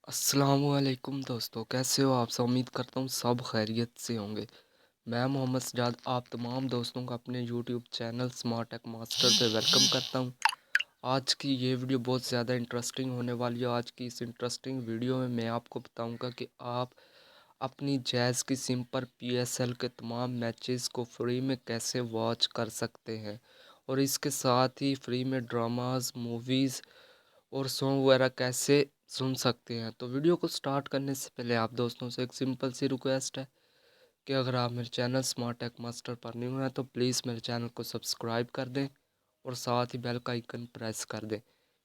अस्सलामुअलैकुम दोस्तों, कैसे हो आप सब। उम्मीद करता हूँ सब खैरियत से होंगे। मैं मोहम्मद सजाद आप तमाम दोस्तों का अपने YouTube channel smart tech master पे वेलकम करता हूँ। आज की ये वीडियो बहुत ज़्यादा इंटरेस्टिंग होने वाली है। आज की इस इंटरेस्टिंग वीडियो में मैं आपको बताऊंगा कि आप अपनी जैज़ की सिम पर PSL के तमाम मैचेस को फ्री में कैसे वॉच कर सकते हैं और इसके साथ ही फ्री में ड्रामाज, मूवीज़ और सॉन्ग वगैरह कैसे सुन सकते हैं। तो वीडियो को स्टार्ट करने से पहले आप दोस्तों से एक सिंपल सी रिक्वेस्ट है कि अगर आप मेरे चैनल स्मार्ट टेक मास्टर पर न्यू हैं तो प्लीज़ मेरे चैनल को सब्सक्राइब कर दें और साथ ही बेल का आइकन प्रेस कर दें।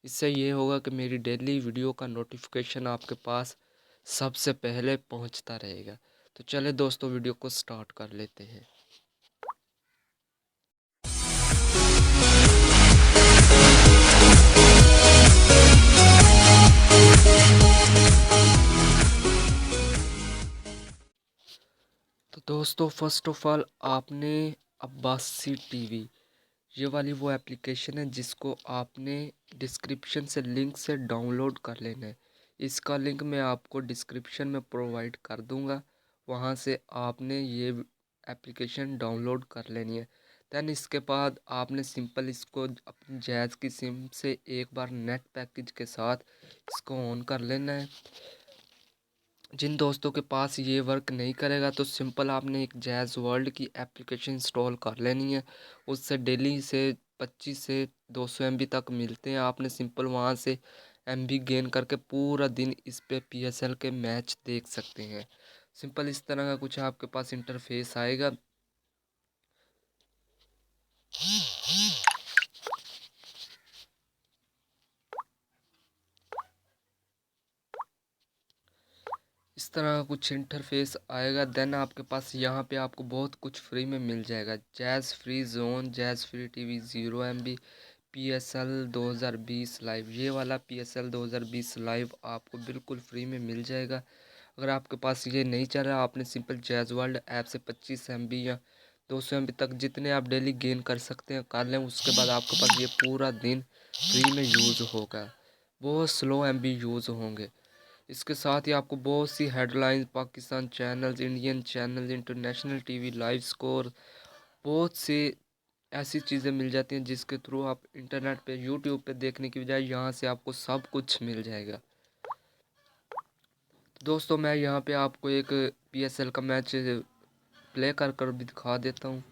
इससे ये होगा कि मेरी डेली वीडियो का नोटिफिकेशन आपके पास सबसे पहले पहुंचता रहेगा। तो चले दोस्तों, वीडियो को स्टार्ट कर लेते हैं। तो दोस्तों, फर्स्ट ऑफ ऑल आपने अब्बासी टीवी ये वाली वो एप्लीकेशन है जिसको आपने डिस्क्रिप्शन से लिंक से डाउनलोड कर लेना है। इसका लिंक मैं आपको डिस्क्रिप्शन में प्रोवाइड कर दूंगा। वहाँ से आपने ये एप्लीकेशन डाउनलोड कर लेनी है। दैन इसके बाद आपने सिंपल इसको अपनी जैज़ की सिम से एक बार नेट पैकेज के साथ इसको ऑन कर लेना है। जिन दोस्तों के पास ये वर्क नहीं करेगा तो सिंपल आपने एक जैज़ वर्ल्ड की एप्लीकेशन इंस्टॉल कर लेनी है। उससे डेली से 25 से 200 MB तक मिलते हैं। आपने सिंपल वहाँ से MB गेन करके पूरा दिन इस पे PSL के मैच देख सकते हैं। सिंपल इस तरह का कुछ आपके पास इंटरफेस आएगा। इस तरह का कुछ इंटरफेस आएगा। देन आपके पास यहाँ पे आपको बहुत कुछ फ्री में मिल जाएगा। Jazz free zone, jazz free TV 0 MB, PSL 2020 live. ये वाला PSL 2020 लाइव आपको बिल्कुल फ्री में मिल जाएगा। अगर आपके पास ये नहीं चल रहा, आपने सिंपल जैज़ वर्ल्ड ऐप से 25 MB या 200 MB तक जितने आप डेली गेन कर सकते हैं कर लें। उसके बाद आपके पास ये पूरा दिन फ्री में यूज़ होगा। बहुत स्लो MB यूज़ होंगे। इसके साथ ही आपको बहुत सी headlines, Pakistan channels, Indian channels, international TV live score, बहुत सी ऐसी चीज़ें मिल जाती हैं जिसके थ्रू आप इंटरनेट पे यूट्यूब पे देखने की बजाय यहाँ से आपको सब कुछ मिल जाएगा। तो दोस्तों, मैं यहाँ पे आपको एक PSL का मैच प्ले कर कर भी दिखा देता हूँ।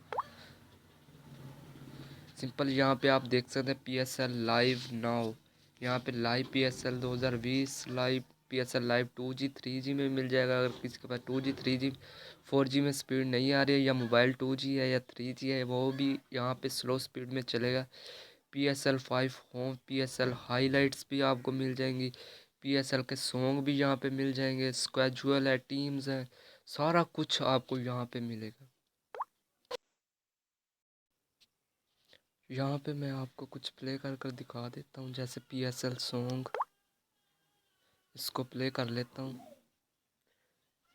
सिंपल यहाँ पे आप देख सकते हैं PSL लाइव नाउ। यहाँ पे live PSL 2020 live, PSL live 2G 3G में मिल जाएगा। अगर किसी के पास 2G 3G 4G में स्पीड नहीं आ रही है या मोबाइल 2G है या 3G है, वो भी यहाँ पे स्लो स्पीड में चलेगा। PSL 5 होम, PSL हाईलाइट्स भी आपको मिल जाएंगी। PSL के सॉन्ग भी यहाँ पे मिल जाएंगे। स्क्वाजुअल है, टीम्स हैं, सारा कुछ आपको यहाँ पे मिलेगा। यहाँ पे मैं आपको कुछ प्ले कर कर दिखा देता हूँ, जैसे PSL सॉन्ग। इसको प्ले कर लेता हूँ।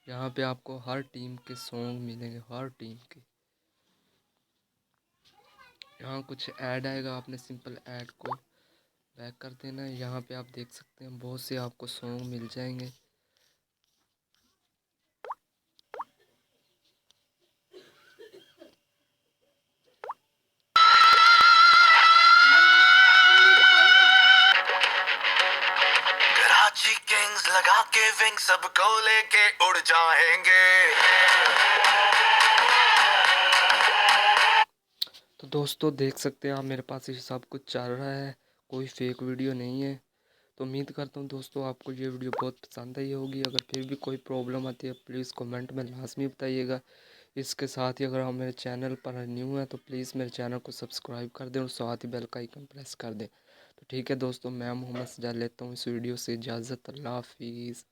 यहाँ पे आपको हर टीम के सॉन्ग मिलेंगे, हर टीम के। यहाँ कुछ ऐड आएगा, आपने सिंपल ऐड को बैक कर देना है। यहाँ पे आप देख सकते हैं बहुत से आपको सॉन्ग मिल जाएंगे। कराची किंग्स लगा के विंग सबको लेके उड़ जाएंगे। तो दोस्तों, देख सकते हैं आप मेरे पास ये सब कुछ चल रहा है, कोई फेक वीडियो नहीं है। तो उम्मीद करता हूँ दोस्तों आपको ये वीडियो बहुत पसंद आई होगी। अगर फिर भी कोई प्रॉब्लम आती है प्लीज़ कमेंट में लाजमी बताइएगा। इसके साथ ही अगर आप मेरे चैनल पर न्यू हैं तो प्लीज़ मेरे चैनल को सब्सक्राइब कर दें और साथ ही बेल का आइकन प्रेस कर दें। तो ठीक है दोस्तों, मैं मोहम्मद सजाद लेता हूँ इस वीडियो से इजाज़त। अल्लाह हाफिज़।